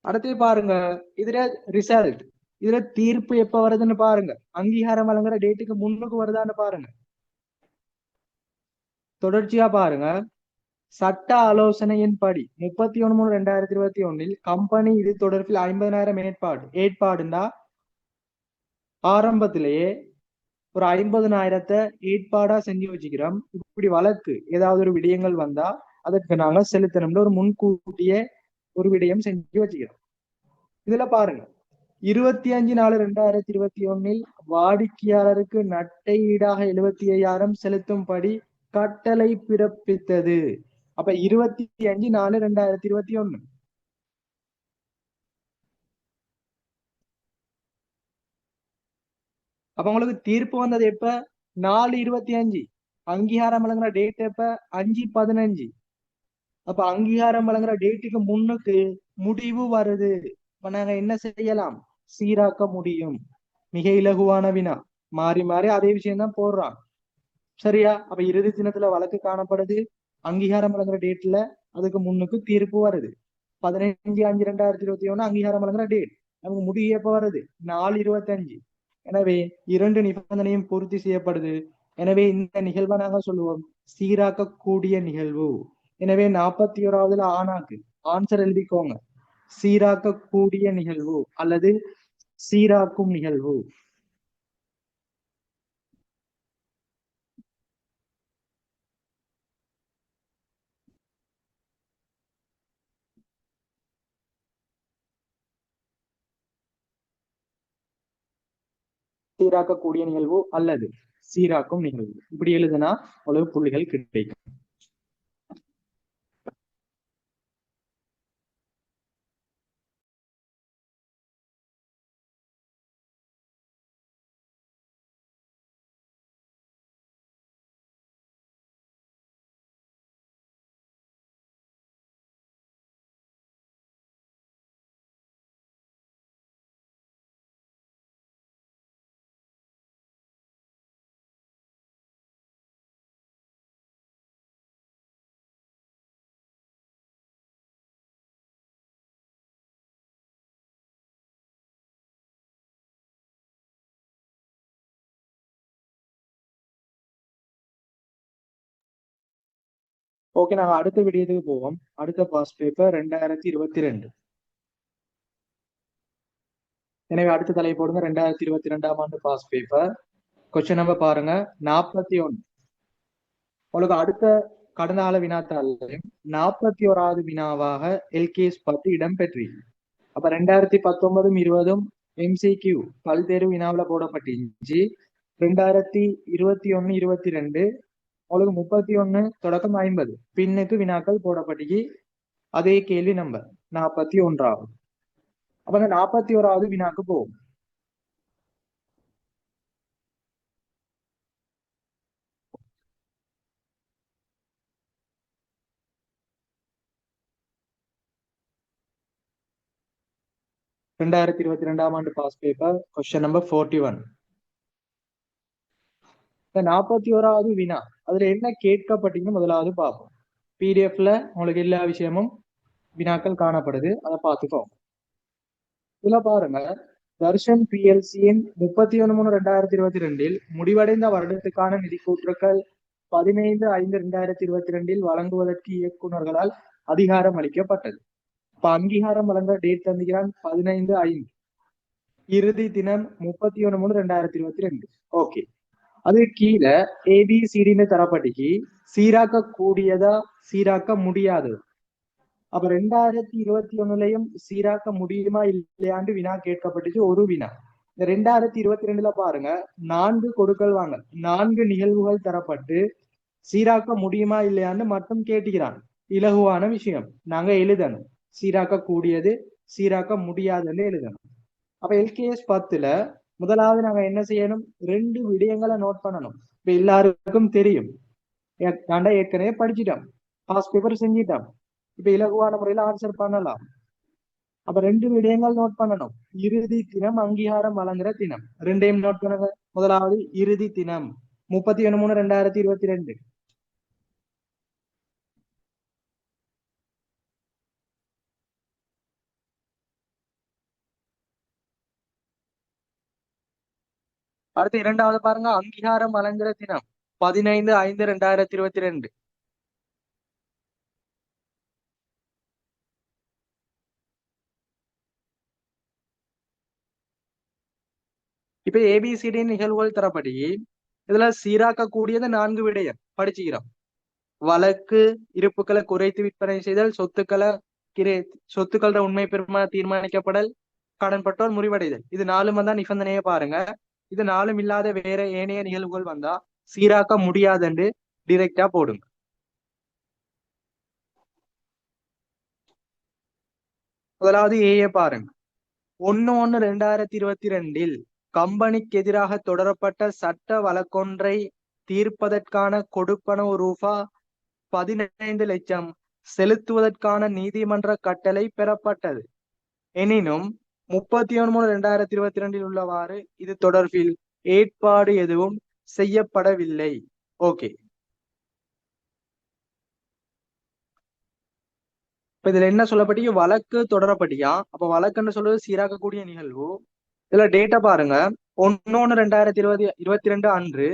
அடுத்து பாருங்க, இதுல ரிசல்ட், இதுல தீர்ப்பு எப்ப வருதுன்னு பாருங்க. அங்கீகாரம் வழங்குற டேட்டுக்கு முன்னுக்கு வருதான்னு பாருங்க. தொடர்ச்சியா பாருங்க. சட்ட ஆலோசனையின்படி 31/3/2021 கம்பெனி இது தொடர்பில் 50,000 ஏற்பாடுண்டா ஆரம்பத்திலேயே ஒரு 50,000 ஏற்பாடா செஞ்சு வச்சுக்கிறோம். இப்படி வழக்கு ஏதாவது ஒரு விடயங்கள் வந்தா அதற்கு நாங்க செலுத்தணும்னு ஒரு முன்கூட்டியே ஒரு விடயம் செஞ்சு வச்சுக்கிறோம். இதுல பாருங்க, 25/4/2021 வாடிக்கையாளருக்கு நட்டை ஈடாக 75,000 செலுத்தும்படி கட்டளை பிறப்பித்தது. அப்ப 25/4/2021. அப்ப உங்களுக்கு தீர்ப்பு வந்தது எப்ப? 4/25. அங்கீகாரம் வழங்குற டேட் எப்ப? 5/15. அப்ப அங்கீகாரம் வழங்குற டேட்டுக்கு முன்னுக்கு முடிவு வருது. இப்ப நாங்க என்ன செய்யலாம்? சீராக்க முடியும். மிக இலகுவான வினா. மாறி மாறி அதே விஷயம் தான் போடுறான். சரியா? அப்ப இறுதி தினத்துல வழக்கு காணப்படுது. அங்கீகாரம் வழங்குற டேட்ல அதுக்கு முன்னுக்கு தீர்ப்பு வருது. 15/5/2021 அங்கீகாரம் வழங்குற டேட். நமக்கு முடிவு எப்ப வருது? 4/25. எனவே 2 நிபந்தனையும் பூர்த்தி செய்யப்படுது. எனவே இந்த நிகழ்வை நாங்க சொல்லுவோம் சீராக்கக்கூடிய நிகழ்வு. எனவே 41வதுல ஆனாக்கு ஆன்சர் எழுதிக்கோங்க. சீராக்கக்கூடிய நிகழ்வு அல்லது சீராக்கும் நிகழ்வு. சீராக்கக்கூடிய நிகழ்வு அல்லது சீராக்கும் நிகழ்வு இப்படி எழுதுனா அவ்வளவு புள்ளிகள் கிடைக்கும். ஓகே, நாங்க அடுத்த விடயத்துக்கு போவோம். அடுத்த பாஸ் பேப்பர் 2022. எனவே அடுத்த தலைப்பு போடுங்க. 2022ஆம் ஆண்டு பாஸ் பேப்பர். கொஸ்டின் நம்பர் பாருங்க, 41. உங்களுக்கு அடுத்த கடந்த கால வினாத்தாளையும் 41வது வினாவாக எல்கேஎஸ் 10 இடம்பெற்று. அப்ப 2019-20 MCQ பல்வேறு வினாவில போடப்பட்டிருந்துச்சு. 2021-22 உங்களுக்கு 31 தொடக்கம் 50 பின்னுக்கு வினாக்கள் போடப்பட்டு அதே கேள்வி நம்பர் 41ஆகும். அப்ப அந்த 41வது வினாக்கு போகும். ரெண்டாயிரத்தி 22ஆம் ஆண்டு பாஸ் பேப்பர் கொஸ்டின் நம்பர் 41. இந்த 41வது வினா அதுல என்ன கேட்கப்பட்டீங்க முதலாவது பார்ப்போம். பிடிஎஃப்ல உங்களுக்கு எல்லா விஷயமும் வினாக்கள் காணப்படுது, அதை பார்த்துக்கோங்க. இதுல பாருங்க, தர்ஷன் பிஎல்சியின் 31/3/2022 முடிவடைந்த வருடத்துக்கான நிதி கூற்றுக்கள் 15/5/2022 வழங்குவதற்கு இயக்குநர்களால் அதிகாரம் அளிக்கப்பட்டது. இப்ப அங்கீகாரம் வழங்க டேட் தந்துகிறான் 15/5. இறுதி தினம் 31/3/2022. ஓகே, அது கீழே ஏபிசிடின்னு தரப்பட்டுக்கு சீராக்க கூடியதா சீராக்க முடியாதது. அப்ப 2021லயும் சீராக்க முடியுமா இல்லையாண்டு வினா கேட்கப்பட்டுச்சு. ஒரு வினா. இந்த 2022ல பாருங்க, 4 கொடுக்கல் வாங்க 4 நிகழ்வுகள் தரப்பட்டு சீராக்க முடியுமா இல்லையான்னு மட்டும் கேட்டுக்கிறான். இலகுவான விஷயம், நாங்க எழுதணும். சீராக்க கூடியது சீராக்க முடியாதுன்னு எழுதணும். அப்ப எல்கேஎஸ் 10ல முதலாவது நாங்க என்ன செய்யணும்? 2 விடயங்களை நோட் பண்ணணும். இப்ப எல்லாருக்கும் தெரியும், நான்டா ஏற்கனவே படிச்சுட்டோம், பாஸ் பேப்பர் செஞ்சிட்டோம். இப்ப இலகுவான முறையில ஆன்சர் பண்ணலாம். அப்ப 2 விடயங்கள் நோட் பண்ணணும். இறுதி தினம் அங்கீகாரம் வழங்குற தினம், ரெண்டையும் நோட் பண்ணுங்க. முதலாவது இறுதி தினம் 31/3/2022. அடுத்து இரண்டாவது பாருங்க, அங்கீகாரம் வழங்குற தினம் 15/5/2022. இப்ப ஏபிசிடி நிகழ்வுகள் தரப்படி இதுல சீராக்கக்கூடியது 4 விடயம் படிச்சுக்கிறோம். வழக்கு இருப்புக்களை குறைத்து விற்பனை செய்தல், சொத்துக்கள உண்மை பெருமா தீர்மானிக்கப்படல், கடன்பட்டோர் முறிவடைதல். இது 4 தான் நிபந்தனையை பாருங்க. இது 4 இல்லாத வேற ஏனைய நிகழ்வுகள் வந்தா சீராக்க முடியாதுன்னு டிரெக்டா போடுங்க. முதலாவது ஏஏ பாருங்க. 1/1/2022 கம்பெனிக்கு எதிராக தொடரப்பட்ட சட்ட வழக்கொன்றை தீர்ப்பதற்கான கொடுப்பனவு ரூபா 15 லட்சம் செலுத்துவதற்கான நீதிமன்ற கட்டளை பெறப்பட்டது. எனினும் 31/3/2022 உள்ளவாறு இது தொடர்பில் ஏற்பாடு எதுவும் செய்யப்படவில்லை. ஓகே, இப்ப இதுல என்ன சொல்லப்பட்டிய, வழக்கு தொடரப்பட்டியா? அப்ப வழக்குன்னு சொல்றது சீராக்கக்கூடிய நிகழ்வு. இதுல டேட்டா பாருங்க. 1/1/2022 அன்று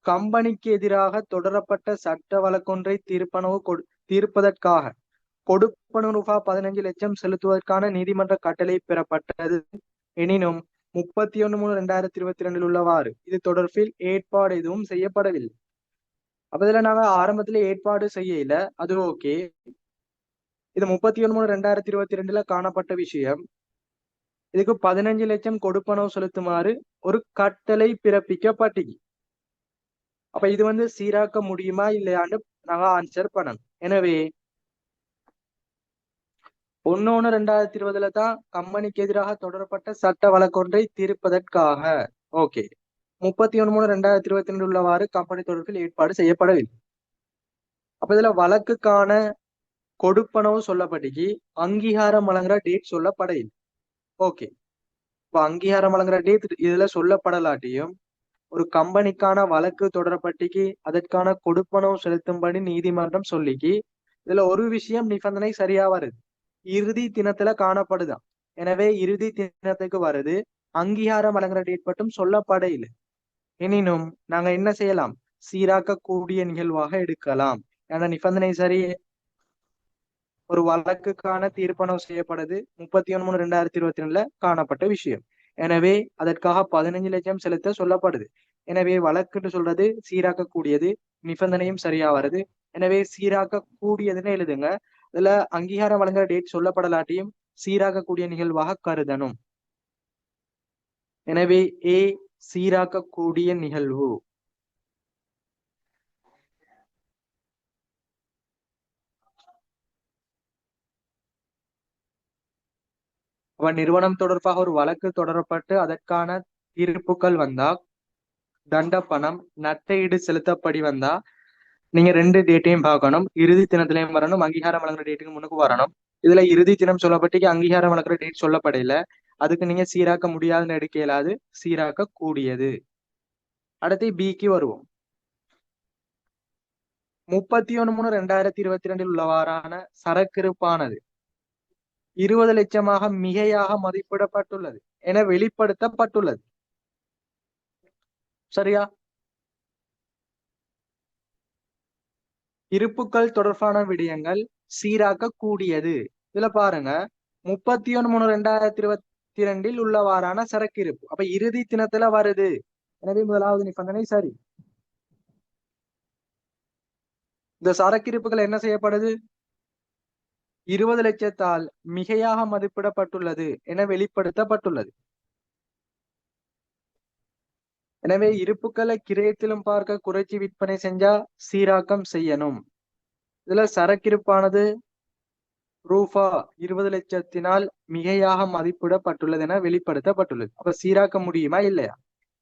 கம்பெனிக்கு எதிராக தொடரப்பட்ட சட்ட வழக்கொன்றை தீர்ப்பதற்காக கொடுப்பனவு ரூபாய் 15 லட்சம் செலுத்துவதற்கான நீதிமன்ற கட்டளை பெறப்பட்டது. எனினும் 31/3/2022 உள்ளவாறு இது தொடர்பில் ஏற்பாடு எதுவும் செய்யப்படவில்லை. அப்ப இதுல நாங்க ஆரம்பத்துல ஏற்பாடு செய்யல, அது ஓகே. இது 31/3/2022 காணப்பட்ட விஷயம். இதுக்கு 15 லட்சம் கொடுப்பனவு செலுத்துமாறு ஒரு கட்டளை பிறப்பிக்கப்பட்டது. அப்ப இது சீராக்க முடியுமா இல்லையான்னு நாங்க ஆன்சர் பண்ணணும். எனவே 1/1/2020 தான் கம்பெனிக்கு எதிராக தொடரப்பட்ட சட்ட வழக்கொன்றை தீர்ப்பதற்காக. ஓகே, 31/3/2022 உள்ளவாறு கம்பெனி தொடர்பில் ஏற்பாடு செய்யப்படவில்லை. அப்ப இதுல வழக்குக்கான கொடுப்பனவு சொல்லப்பட்டுச்சு, அங்கீகாரம் வழங்குற டேட் சொல்லப்படவில்லை. ஓகே, இப்ப அங்கீகாரம் வழங்குற டேட் இதுல சொல்லப்படலாட்டியும் ஒரு கம்பெனிக்கான வழக்கு தொடரப்பட்டிக்கு அதற்கான கொடுப்பனவு செலுத்தும்படி நீதிமன்றம் சொல்லிக்கு இதுல ஒரு விஷயம் நிபந்தனை சரியா வருது, இறுதி தினத்துல காணப்படுதான். எனவே இறுதி தினத்துக்கு வருது, அங்கீகாரம் வழங்குற டேட் மட்டும் சொல்லப்பட இல்லை. எனினும் நாங்க என்ன செய்யலாம், சீராக்க கூடிய நிகழ்வாக எடுக்கலாம். ஏன்னா நிபந்தனை சரி, ஒரு வழக்குக்கான தீர்ப்பனவு செய்யப்படுது 31/3/2022 காணப்பட்ட விஷயம். எனவே அதற்காக 15 லட்சம் செலுத்த சொல்லப்படுது. எனவே வழக்குன்னு சொல்றது சீராக்க கூடியது, நிபந்தனையும் சரியா வருது. எனவே சீராக்க கூடியதுன்னு எழுதுங்க. இதுல அங்கீகாரம் வழங்குற டேட் சொல்லப்படலாட்டியும் சீராக்க கூடிய நிகழ்வாக கருதணும். எனவே ஏ சீராக்க கூடிய நிகழ்வு. அவன் நிறுவனம் தொடர்பாக ஒரு வழக்கு தொடரப்பட்டு அதற்கான தீர்ப்புகள் வந்தா, தண்ட பணம் நட்டையீடு செலுத்தப்படி வந்தா நீங்க 2 டேட்டையும் பார்க்கணும். இறுதி தினத்திலையும் வரணும், அங்கீகாரம் வழங்குற டேட்டுக்கு முன்னுக்கு வரணும். இதுல இறுதி தினம் சொல்லப்பட்டு அங்கீகாரம் வழங்குற டேட் சொல்லப்படையில, அதுக்கு நீங்க சீராக்க முடியாதுன்னு எடுக்க இயலாது, சீராக்க கூடியது. அடுத்து பிக்கு வருவோம். 31/3/2022 உள்ளவாறான சரக்கிருப்பானது 20 லட்சமாக மிகையாக மதிப்பிடப்பட்டுள்ளது என வெளிப்படுத்தப்பட்டுள்ளது. சரியா? இருப்புக்கள் தொடர்பான விடயங்கள் சீராக்க கூடியது. இதுல பாருங்க, 31/3/2022 உள்ளவாறான சரக்கு இருப்பு. அப்ப இறுதி தினத்துல வருது. எனவே முதலாவது நிபந்தனை சரி. இந்த சரக்கு இருப்புகள் என்ன செய்யப்படுது, 20 லட்சத்தால் மிகையாக மதிப்பிடப்பட்டுள்ளது என வெளிப்படுத்தப்பட்டுள்ளது. எனவே இருப்புக்களை கிரயத்திலும் பார்க்க குறைச்சி விற்பனை செஞ்சா சீராக்கம் செய்யணும். இதுல சரக்கிருப்பானது ரூபா 20 லட்சத்தினால் மிகையாக மதிப்பிடப்பட்டுள்ளது என வெளிப்படுத்தப்பட்டுள்ளது. அப்ப சீராக்க முடியுமா இல்லையா?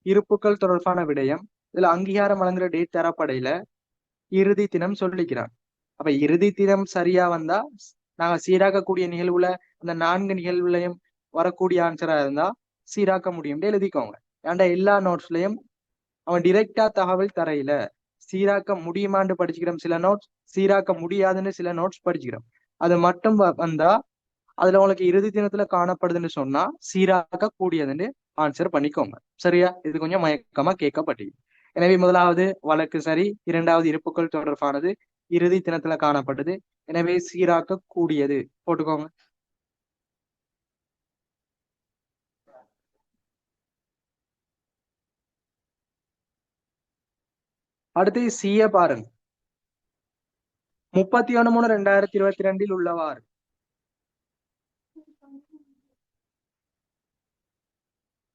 இருப்புக்கள் தொடர்பான விடயம். இதுல அங்கீகாரம் வழங்குற டேட் தரப்படையில இறுதி தினம் சொல்லிக்கிறான். அப்ப இறுதி தினம் சரியா வந்தா நாங்க சீராக்கக்கூடிய நிகழ்வுல அந்த 4 நிகழ்வுலையும் வரக்கூடிய ஆன்சரா இருந்தா சீராக்க முடியும் எழுதிக்கோங்க. ஏன்டா எல்லா நோட்ஸ்லயும் அவன் டிரெக்டா தகவல் தரையில சீராக்க முடியுமான்னு படிச்சுக்கிறோம் சில நோட்ஸ், சீராக்க முடியாதுன்னு சில நோட்ஸ் படிச்சுக்கிறோம். அது மட்டும் வந்தா அதுல உங்களுக்கு இறுதி தினத்துல காணப்படுதுன்னு சொன்னா சீராக்க கூடியதுன்னு ஆன்சர் பண்ணிக்கோங்க. சரியா? இது கொஞ்சம் மயக்கமா கேட்கப்பட்டது. எனவே முதலாவது வழக்கு சரி, இரண்டாவது இருப்புக்கள் தொடர்பானது இறுதி தினத்துல காணப்பட்டது. எனவே சீராக்க கூடியது போட்டுக்கோங்க. அடுத்து சிய பாருங்க. 31/3/2022 உள்ளவாறு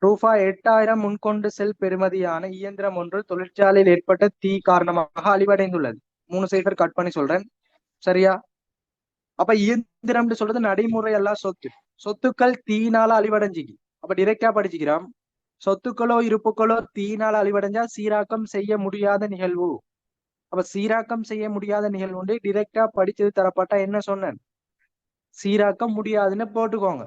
ரூபாய் 8000 முன்கொண்டு செல் பெறுமதியான இயந்திரம் ஒன்று தொழிற்சாலையில் ஏற்பட்ட தீ காரணமாக அழிவடைந்துள்ளது. 3 சைபர் கட் பண்ணி சொல்றேன். சரியா? அப்ப இயந்திரம்னு சொல்றது நடைமுறை எல்லாம் சொத்து. சொத்துக்கள் தீயினால அழிவடைஞ்சிக்கு. அப்ப டிரெக்டா படிச்சுக்கிறோம். சொத்துக்களோ இருப்புக்களோ தீயினால அழிவடைஞ்சா சீராக்கம் செய்ய முடியாத நிகழ்வு. அப்ப சீராக்கம் செய்ய முடியாத நிகழ்வு வந்து டிரெக்டா படிச்சது தரப்பட்டா என்ன சொன்னேன்? சீராக்க முடியாதுன்னு போட்டுக்கோங்க.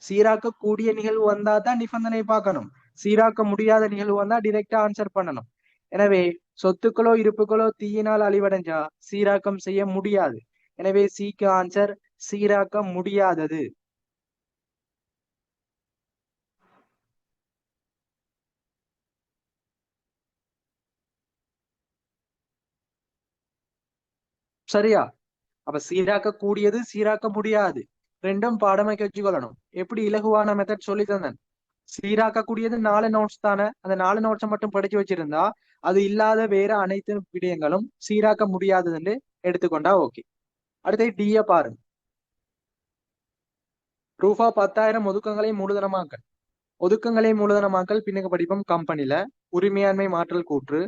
சீராக்க கூடிய நிகழ்வு வந்தா தான் நிபந்தனை பார்க்கணும். சீராக்க முடியாத நிகழ்வு வந்தா டிரெக்டா ஆன்சர் பண்ணணும். எனவே சொத்துக்களோ இருப்புகளோ தீயினால் அழிவடைஞ்சா சீராக்கம் செய்ய முடியாது. எனவே சிக்கு ஆன்சர் சீராக்க முடியாதது. சரியா? அப்ப சீராக்க கூடியது சீராக்க முடியாது ரெண்டும் பாடமாக்கி வச்சுக்கொள்ளணும். எப்படி இலகுவான மெத்தட் சொல்லி தந்தேன். சீராக்கக்கூடியது 4 நோட்ஸ் தானே. அந்த 4 நோட்ஸை மட்டும் படிச்சு வச்சிருந்தா அது இல்லாத வேற அனைத்து விடயங்களும் சீராக்க முடியாததுன்னு எடுத்துக்கொண்டா ஓகே. அடுத்து டிய பாருங்க. ரூபா 10,000 ஒதுக்கங்களை மூலதனமாக்கல். ஒதுக்கங்களை மூலதனமாக்கல் பின்னுக்கு படிப்போம் கம்பெனில உரிமையாண்மை மாற்றல் கூற்று.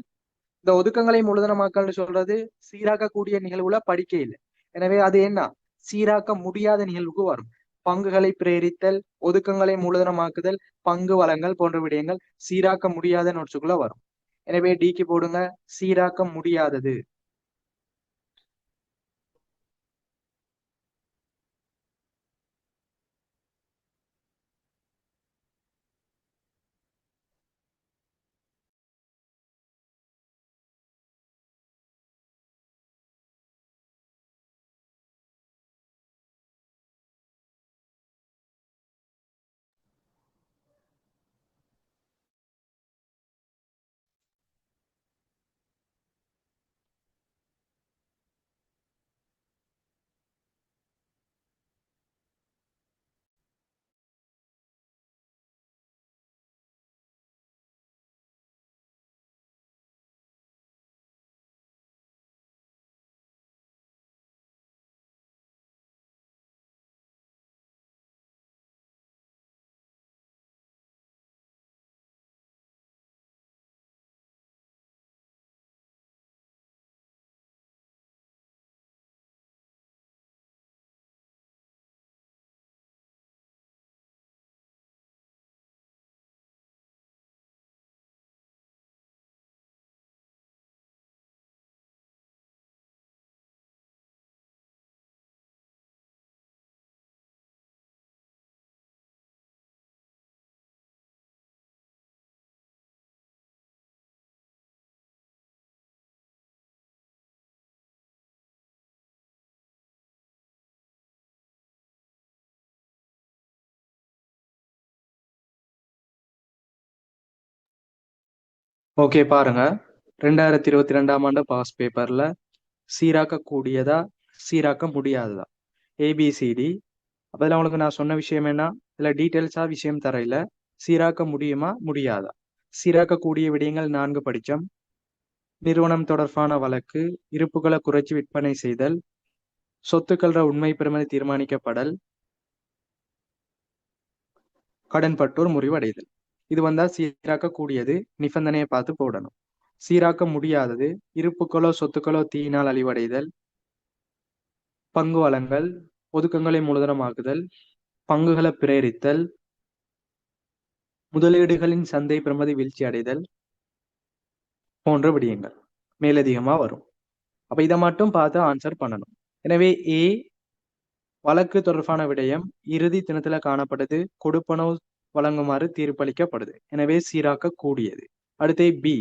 இந்த ஒதுக்கங்களை மூலதனமாக்கல்னு சொல்றது சீராக்கக்கூடிய நிகழ்வுல படிக்க இல்லை. எனவே அது என்ன? சீராக்க முடியாத நிகழ்வுக்கு வரும். பங்குகளை பிரேரித்தல், ஒதுக்கங்களை மூலதனமாக்குதல், பங்கு வளங்கள் போன்ற விடயங்கள் சீராக்க முடியாத நோட்ஸுக்குள்ள வரும். எனவே டிக்கு போடுங்க சீராக்க முடியாதது. ஓகே பாருங்க. 2022 பாஸ் பேப்பர்ல சீராக்க கூடியதா சீராக்க முடியாததா ஏபிசிடி. அப்ப இதுல உங்களுக்கு நான் சொன்ன விஷயம் என்ன? இதுல டீட்டெயில்ஸா விஷயம் தரையில சீராக்க முடியுமா முடியாதா. சீராக்கக்கூடிய விடயங்கள் 4 படிச்சோம். நிறுவனம் தொடர்பான வழக்கு, இருப்புகளை குறைச்சி விற்பனை செய்தல், சொத்துக்கள உண்மை பெறுமதி தீர்மானிக்கப்படல், கடன்பட்டோர் முறிவடைதல். இது வந்தா சீராக்க கூடியது. நிபந்தனையை பார்த்து போடணும். சீராக்க முடியாதது இருப்புக்களோ சொத்துக்களோ தீயினால் அழிவடைதல், பங்கு வளங்கள், ஒதுக்கங்களை மூலதனமாக்குதல், பங்குகளை பிரேரித்தல், முதலீடுகளின் சந்தை பிரமதி வீழ்ச்சி அடைதல் போன்ற விடயங்கள் மேலதிகமா வரும். அப்ப இதை மட்டும் பார்த்து ஆன்சர் பண்ணணும். எனவே ஏ வழக்கு தொடர்பான விடயம் இறுதி தினத்துல காணப்பட்டது கொடுப்பனவு வழங்குமாறு தீர்ப்பளிக்கப்படுது. எனவே சீராக்க கூடியது. அடுத்து பி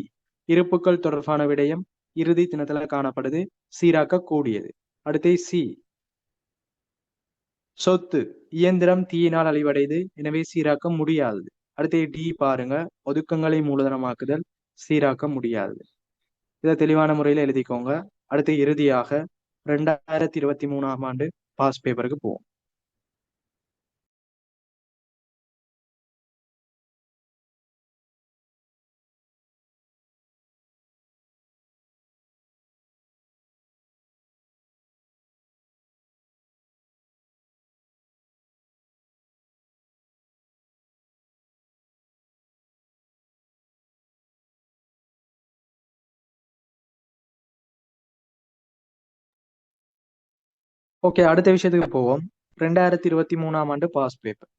இருப்புக்கள் தொடர்பான விடயம் இறுதி தினத்துல காணப்படுது சீராக்க கூடியது. அடுத்து சி சொத்து இயந்திரம் தீயினால் அழிவடைது எனவே சீராக்க முடியாதது. அடுத்து டி பாருங்க, ஒதுக்கங்களை மூலதனமாக்குதல் சீராக்க முடியாது. இதை தெளிவான முறையில் எழுதிக்கோங்க. அடுத்து இறுதியாக 2023ஆம் ஆண்டு பாஸ் பேப்பருக்கு போவோம். ஓகே, அடுத்த விஷயத்துக்கு போவோம். 2023ஆம் ஆண்டு பாஸ் பேப்பர்.